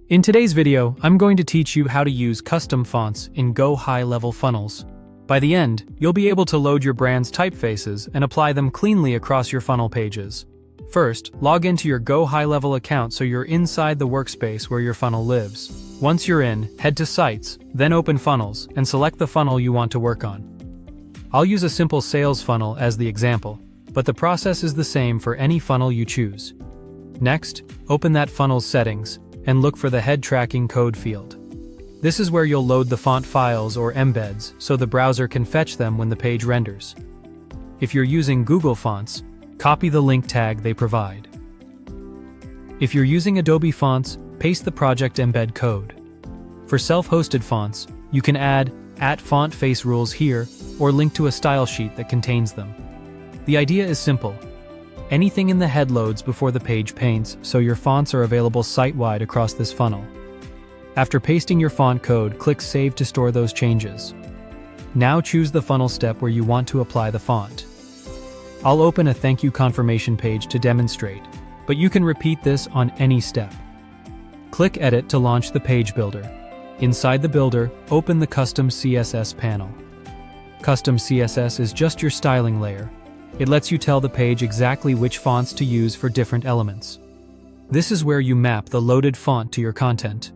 In today's video, I'm going to teach you how to use custom fonts in GoHighLevel funnels. By the end, you'll be able to load your brand's typefaces and apply them cleanly across your funnel pages. First, log into your GoHighLevel account so you're inside the workspace where your funnel lives. Once you're in, head to Sites, then open Funnels, and select the funnel you want to work on. I'll use a simple sales funnel as the example, but the process is the same for any funnel you choose. Next, open that funnel's settings, and look for the head tracking code field. This is where you'll load the font files or embeds so the browser can fetch them when the page renders. If you're using Google Fonts, copy the link tag they provide. If you're using Adobe Fonts, paste the project embed code. For self-hosted fonts, you can add @font face rules here or link to a style sheet that contains them. The idea is simple. Anything in the head loads before the page paints, so your fonts are available site-wide across this funnel. After pasting your font code, click Save to store those changes. Now choose the funnel step where you want to apply the font. I'll open a thank you confirmation page to demonstrate, but you can repeat this on any step. Click Edit to launch the page builder. Inside the builder, open the Custom CSS panel. Custom CSS is just your styling layer. It lets you tell the page exactly which fonts to use for different elements. This is where you map the loaded font to your content.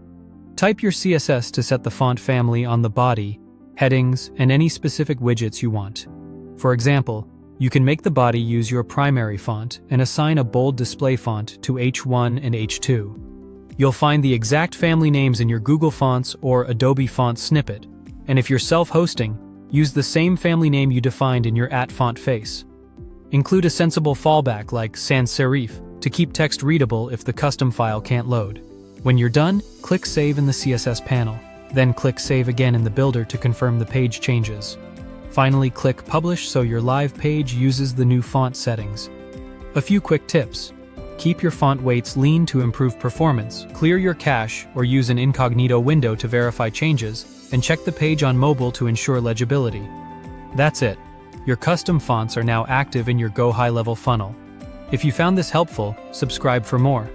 Type your CSS to set the font family on the body, headings, and any specific widgets you want. For example, you can make the body use your primary font and assign a bold display font to H1 and H2. You'll find the exact family names in your Google Fonts or Adobe Fonts snippet, and if you're self-hosting, use the same family name you defined in your @font face. Include a sensible fallback like sans serif to keep text readable if the custom file can't load. When you're done, click Save in the CSS panel, then click Save again in the builder to confirm the page changes. Finally, click Publish so your live page uses the new font settings. A few quick tips. Keep your font weights lean to improve performance, clear your cache, or use an incognito window to verify changes, and check the page on mobile to ensure legibility. That's it. Your custom fonts are now active in your GoHighLevel funnel. If you found this helpful, subscribe for more.